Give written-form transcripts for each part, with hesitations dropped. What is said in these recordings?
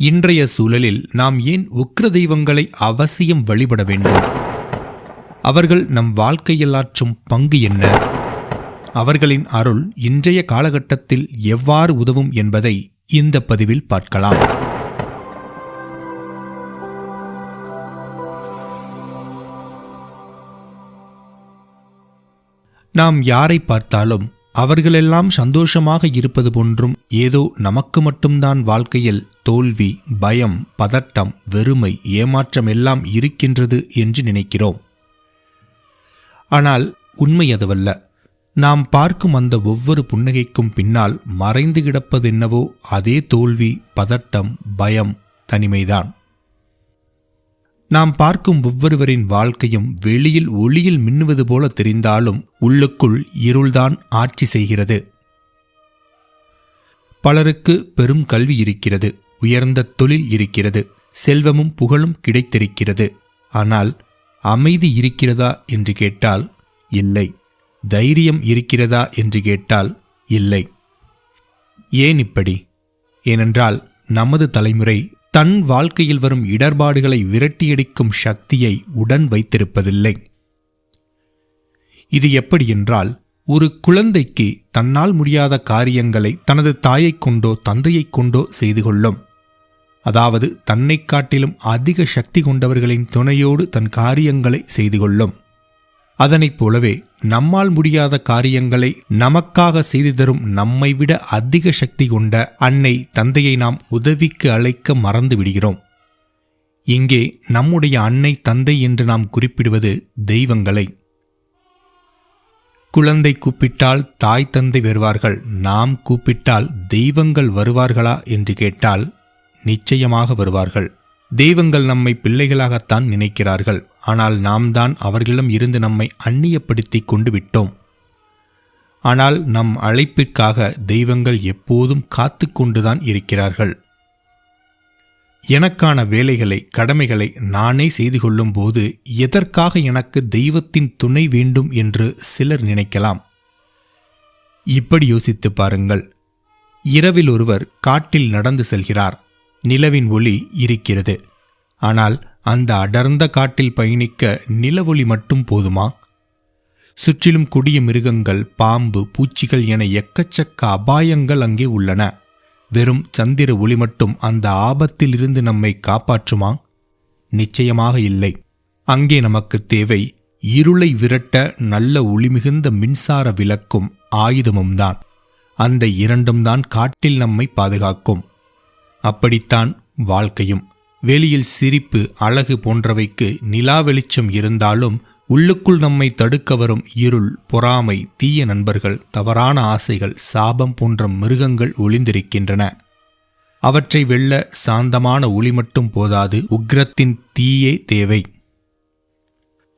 இன்றைய சூழலில் நாம் ஏன் உக்கிர தெய்வங்களை அவசியம் வழிபட வேண்டும்? அவர்கள் நம் வாழ்க்கையில் ஆற்றும் பங்கு என்ன? அவர்களின் அருள் இன்றைய காலகட்டத்தில் எவ்வாறு உதவும் என்பதை இந்த பதிவில் பார்க்கலாம். நாம் யாரை பார்த்தாலும் அவர்களெல்லாம் சந்தோஷமாக இருப்பது போன்றும் ஏதோ நமக்கு மட்டும்தான் வாழ்க்கையில் தோல்வி, பயம், பதட்டம், வெறுமை, ஏமாற்றம் எல்லாம் இருக்கின்றது என்று நினைக்கிறோம். ஆனால் உண்மை அதுவல்ல. நாம் பார்க்கும் அந்த ஒவ்வொரு புன்னகைக்கும் பின்னால் மறைந்து கிடப்பது என்னவோ அதே தோல்வி, பதட்டம், பயம், தனிமைதான். நாம் பார்க்கும் ஒவ்வொருவரின் வாழ்க்கையும் வெளியில் ஒளியில் மின்னுவது போல தெரிந்தாலும் உள்ளுக்குள் இருள்தான் ஆட்சி செய்கிறது. பலருக்கு பெரும் கல்வி இருக்கிறது, உயர்ந்த தொழில் இருக்கிறது, செல்வமும் புகழும் கிடைத்திருக்கிறது. ஆனால் அமைதி இருக்கிறதா என்று கேட்டால் இல்லை. தைரியம் இருக்கிறதா என்று கேட்டால் இல்லை. ஏன் இப்படி? ஏனென்றால் நமது தலைமுறை தன் வாழ்க்கையில் வரும் இடர்பாடுகளை விரட்டியடிக்கும் சக்தியை உடன் வைத்திருப்பதில்லை. இது எப்படி என்றால், ஒரு குழந்தைக்கு தன்னால் முடியாத காரியங்களை தனது தாயைக் கொண்டோ தந்தையைக் கொண்டோ செய்து கொள்ளும். அதாவது தன்னை காட்டிலும் அதிக சக்தி கொண்டவர்களின் துணையோடு தன் காரியங்களை செய்து கொள்ளும். அதனைப் போலவே நம்மால் முடியாத காரியங்களை நமக்காக செய்து தரும் நம்மை விட அதிக சக்தி கொண்ட அன்னை தந்தையை நாம் உதவிக்கு அழைக்க மறந்து விடுகிறோம். இங்கே நம்முடைய அன்னை தந்தை என்று நாம் குறிப்பிடுவது தெய்வங்களை. குழந்தை கூப்பிட்டால் தாய் தந்தை வருவார்கள், நாம் கூப்பிட்டால் தெய்வங்கள் வருவார்களா என்று கேட்டால் நிச்சயமாக வருவார்கள். தெய்வங்கள் நம்மை பிள்ளைகளாகத்தான் நினைக்கிறார்கள். ஆனால் நாம் தான் அவர்களிடம் இருந்து நம்மை அந்நியப்படுத்தி கொண்டு விட்டோம். ஆனால் நம் அழைப்பிற்காக தெய்வங்கள் எப்போதும் காத்து கொண்டுதான் இருக்கிறார்கள். எனக்கான வேலைகளை, கடமைகளை நானே செய்து கொள்ளும் போது எதற்காக எனக்கு தெய்வத்தின் துணை வேண்டும் என்று சிலர் நினைக்கலாம். இப்படி யோசித்து பாருங்கள். இரவில் ஒருவர் காட்டில் நடந்து செல்கிறார். நிலவின் ஒளி இருக்கிறது. ஆனால் அந்த அடர்ந்த காட்டில் பயணிக்க நிலவொளி மட்டும் போதுமா? சுற்றிலும் கொடிய மிருகங்கள், பாம்பு, பூச்சிகள் என எக்கச்சக்க அபாயங்கள் அங்கே உள்ளன. வெறும் சந்திர ஒளி மட்டும் அந்த ஆபத்தில் இருந்து நம்மை காப்பாற்றுமா? நிச்சயமாக இல்லை. அங்கே நமக்கு தேவை இருளை விரட்ட நல்ல ஒளி மிகுந்த மின்சார விளக்கும் ஆயுதமும் தான். அந்த இரண்டும் தான் காட்டில் நம்மை பாதுகாக்கும். அப்படித்தான் வாழ்க்கையும். வெளியில் சிரிப்பு, அழகு போன்றவைக்கு நிலா வெளிச்சம் இருந்தாலும் உள்ளுக்குள் நம்மை தடுக்க வரும் இருள், பொறாமை, தீய நண்பர்கள், தவறான ஆசைகள், சாபம் போன்ற மிருகங்கள் ஒளிந்திருக்கின்றன. அவற்றை வெல்ல சாந்தமான ஒளி மட்டும் போதாது, உக்கிரத்தின் தீயே தேவை.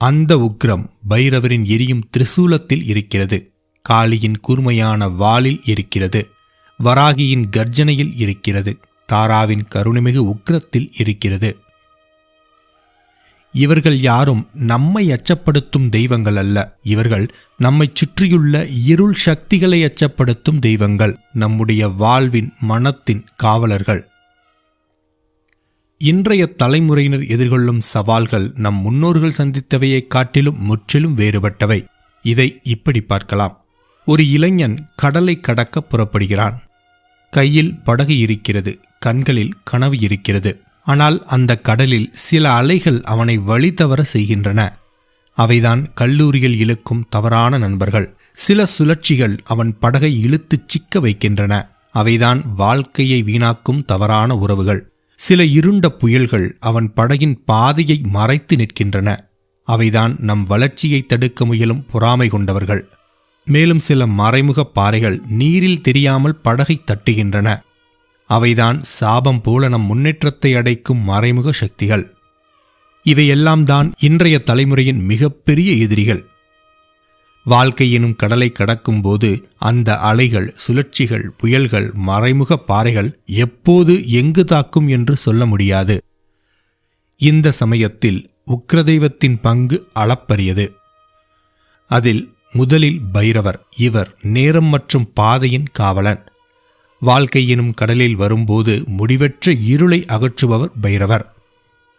அந்த உக்கிரம் பைரவரின் எரியும் திரிசூலத்தில் இருக்கிறது. காளியின் கூர்மையான வாளில் இருக்கிறது. வராகியின் கர்ஜனையில் இருக்கிறது. தாராவின் கருணைமிகு உக்கிரத்தில் இருக்கிறது. இவர்கள் யாரும் நம்மை அச்சப்படுத்தும் தெய்வங்கள் அல்ல. இவர்கள் நம்மை சுற்றியுள்ள இருள் சக்திகளை அச்சப்படுத்தும் தெய்வங்கள். நம்முடைய வாழ்வின், மனத்தின் காவலர்கள். இன்றைய தலைமுறையினர் எதிர்கொள்ளும் சவால்கள் நம் முன்னோர்கள் சந்தித்தவையை காட்டிலும் முற்றிலும் வேறுபட்டவை. இதை இப்படி பார்க்கலாம். ஒரு இளைஞன் கடலை கடக்க புறப்படுகிறான். கையில் படகு இருக்கிறது, கண்களில் கனவு இருக்கிறது. ஆனால் அந்த கடலில் சில அலைகள் அவனை வழி தவற செய்கின்றன. அவைதான் கல்லூரியில் இழுக்கும் தவறான நண்பர்கள். சில சுழற்சிகள் அவன் படகை இழுத்துச் சிக்க வைக்கின்றன. அவைதான் வாழ்க்கையை வீணாக்கும் தவறான உறவுகள். சில இருண்ட புயல்கள் அவன் படகின் பாதையை மறைத்து நிற்கின்றன. அவைதான் நம் வளர்ச்சியை தடுக்க முயலும் பொறாமை கொண்டவர்கள். மேலும் சில மறைமுக பாறைகள் நீரில் தெரியாமல் படகை தட்டுகின்றன. அவைதான் சாபம் போல நம் முன்னேற்றத்தை அடைக்கும் மறைமுக சக்திகள். இவையெல்லாம் தான் இன்றைய தலைமுறையின் மிகப்பெரிய எதிரிகள். வாழ்க்கை எனும் கடலை கடக்கும் போது அந்த அலைகள், சுழற்சிகள், புயல்கள், மறைமுக பாறைகள் எப்போது எங்கு தாக்கும் என்று சொல்ல முடியாது. இந்த சமயத்தில் உக்கிரதெய்வத்தின் பங்கு அளப்பரியது. அதில் முதலில் பைரவர். இவர் நேரம் மற்றும் பாதையின் காவலன். வாழ்க்கை எனும் கடலில் வரும்போது முடிவற்ற இருளை அகற்றுபவர் பைரவர்.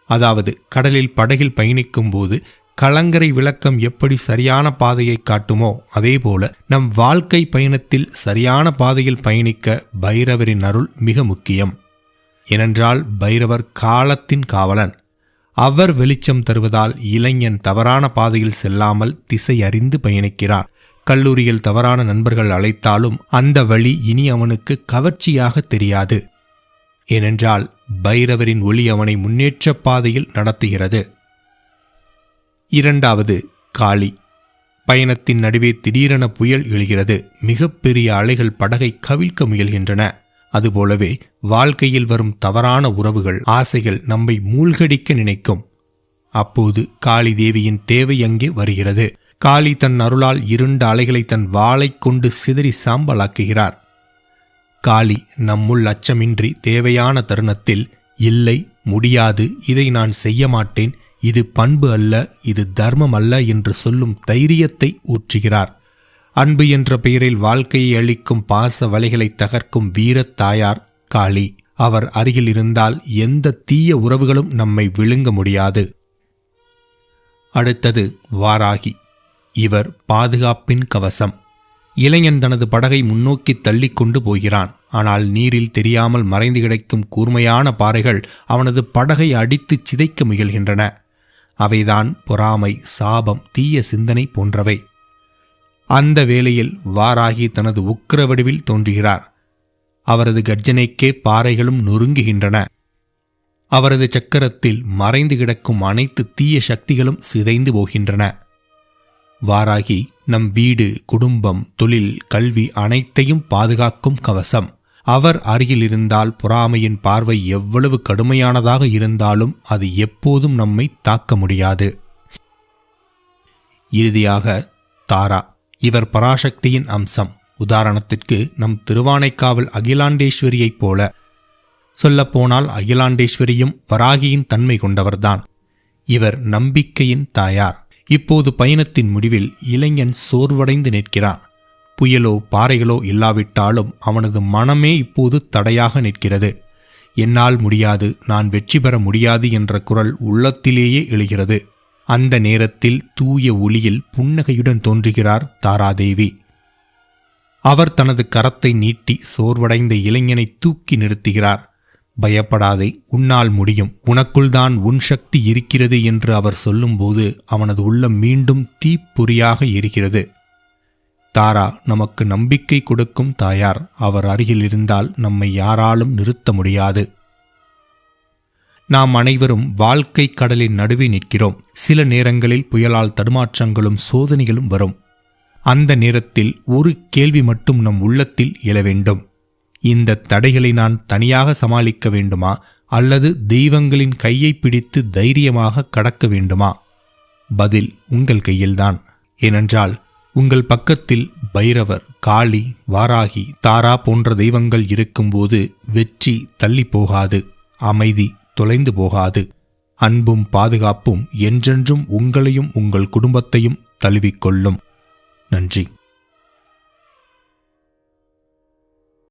அதாவது கடலில் படகில் பயணிக்கும் போது கலங்கரை விளக்கம் எப்படி சரியான பாதையை காட்டுமோ அதேபோல நம் வாழ்க்கை பயணத்தில் சரியான பாதையில் பயணிக்க பைரவரின் அருள் மிக முக்கியம். ஏனென்றால் பைரவர் காலத்தின் காவலன். அவர் வெளிச்சம் தருவதால் இளைஞன் தவறான பாதையில் செல்லாமல் திசை அறிந்து பயணிக்கிறான். கல்லூரியில் தவறான நண்பர்கள் அழைத்தாலும் அந்த வழி இனி அவனுக்கு கவர்ச்சியாக தெரியாது. ஏனென்றால் பைரவரின் ஒளி அவனை முன்னேற்ற பாதையில் நடத்துகிறது. இரண்டாவது, காளி. பயணத்தின் நடுவே திடீரென புயல் எழுகிறது. மிகப்பெரிய அலைகள் படகை கவிழ்க்க முயல்கின்றன. அதுபோலவே வாழ்க்கையில் வரும் தவறான உறவுகள், ஆசைகள் நம்மை மூழ்கடிக்க நினைக்கும். அப்போது காளி தேவியின் தேவை அங்கே வருகிறது. காளி தன் அருளால் இருண்ட அலைகளை தன் வாளை கொண்டு சிதறி சாம்பலாக்குகிறார். காளி நம்முள் அச்சமின்றி தேவையான தருணத்தில் இல்லை, முடியாது, இதை நான் செய்ய மாட்டேன், இது பண்பு அல்ல, இது தர்மம் அல்ல என்று சொல்லும் தைரியத்தை ஊற்றுகிறார். அன்பு என்ற பெயரில் வாழ்க்கையை அளிக்கும் பாச வலைகளை தகர்க்கும் வீரத் தாயார் காளி. அவர் அருகில் இருந்தால் எந்த தீய உறவுகளும் நம்மை விழுங்க முடியாது. அடுத்தது வாராகி. இவர் பாதுகாப்பின் கவசம். இளைஞன் தனது படகை முன்னோக்கி தள்ளி கொண்டு போகிறான். ஆனால் நீரில் தெரியாமல் மறைந்து கிடக்கும் கூர்மையான பாறைகள் அவனது படகை அடித்துச் சிதைக்க முயல்கின்றன. அவைதான் பொறாமை, சாபம், தீய சிந்தனை போன்றவை. அந்த வேளையில் வாராகி தனது உக்கிர வடிவில் தோன்றுகிறார். அவரது கர்ஜனைக்கே பாறைகளும் நொறுங்குகின்றன. அவரது சக்கரத்தில் மறைந்து கிடக்கும் அனைத்து தீய சக்திகளும் சிதைந்து போகின்றன. வாராகி நம் வீடு, குடும்பம், தொழில், கல்வி அனைத்தையும் பாதுகாக்கும் கவசம். அவர் அருகில் இருந்தால் பொறாமையின் பார்வை எவ்வளவு கடுமையானதாக இருந்தாலும் அது எப்போதும் நம்மை தாக்க முடியாது. இறுதியாக தாரா. இவர் பராசக்தியின் அம்சம். உதாரணத்திற்கு நம் திருவானைக்காவல் அகிலாண்டேஸ்வரியைப் போல. சொல்லப்போனால் அகிலாண்டேஸ்வரியும் வராகியின் தன்மை கொண்டவர்தான். இவர் நம்பிக்கையின் தாயார். இப்போது பயணத்தின் முடிவில் இளைஞன் சோர்வடைந்து நிற்கிறான். புயலோ பாறைகளோ இல்லாவிட்டாலும் அவனது மனமே இப்போது தடையாக நிற்கிறது. என்னால் முடியாது, நான் வெற்றி பெற முடியாது என்ற குரல் உள்ளத்திலேயே எழுகிறது. அந்த நேரத்தில் தூய ஒளியில் புன்னகையுடன் தோன்றுகிறார் தாராதேவி. அவர் தனது கரத்தை நீட்டி சோர்வடைந்த இளைஞனை தூக்கி நிறுத்துகிறார். பயப்படாதே, உன்னால் முடியும், உனக்குள்தான் உன் சக்தி இருக்கிறது என்று அவர் சொல்லும்போது அவனது உள்ளம் மீண்டும் தீப்பொறியாக எரிகிறது. தாரா நமக்கு நம்பிக்கை கொடுக்கும் தாயார். அவர் அருகில் இருந்தால் நம்மை யாராலும் நிறுத்த முடியாது. நாம் அனைவரும் வாழ்க்கை கடலின் நடுவே நிற்கிறோம். சில நேரங்களில் புயலால் தடுமாற்றங்களும் சோதனைகளும் வரும். அந்த நேரத்தில் ஒரு கேள்வி மட்டும் நம் உள்ளத்தில் எழ வேண்டும். இந்த தடைகளை நான் தனியாக சமாளிக்க வேண்டுமா, அல்லது தெய்வங்களின் கையை பிடித்து தைரியமாக கடக்க வேண்டுமா? பதில் உங்கள் கையில்தான். ஏனென்றால் உங்கள் பக்கத்தில் பைரவர், காளி, வாராகி, தாரா போன்ற தெய்வங்கள் இருக்கும்போது வெற்றி தள்ளி போகாது, அமைதி தொலைந்து போகாது. அன்பும் பாதுகாப்பும் என்றென்றும் உங்களையும் உங்கள் குடும்பத்தையும் தழுவிக்கொள்ளும். நன்றி.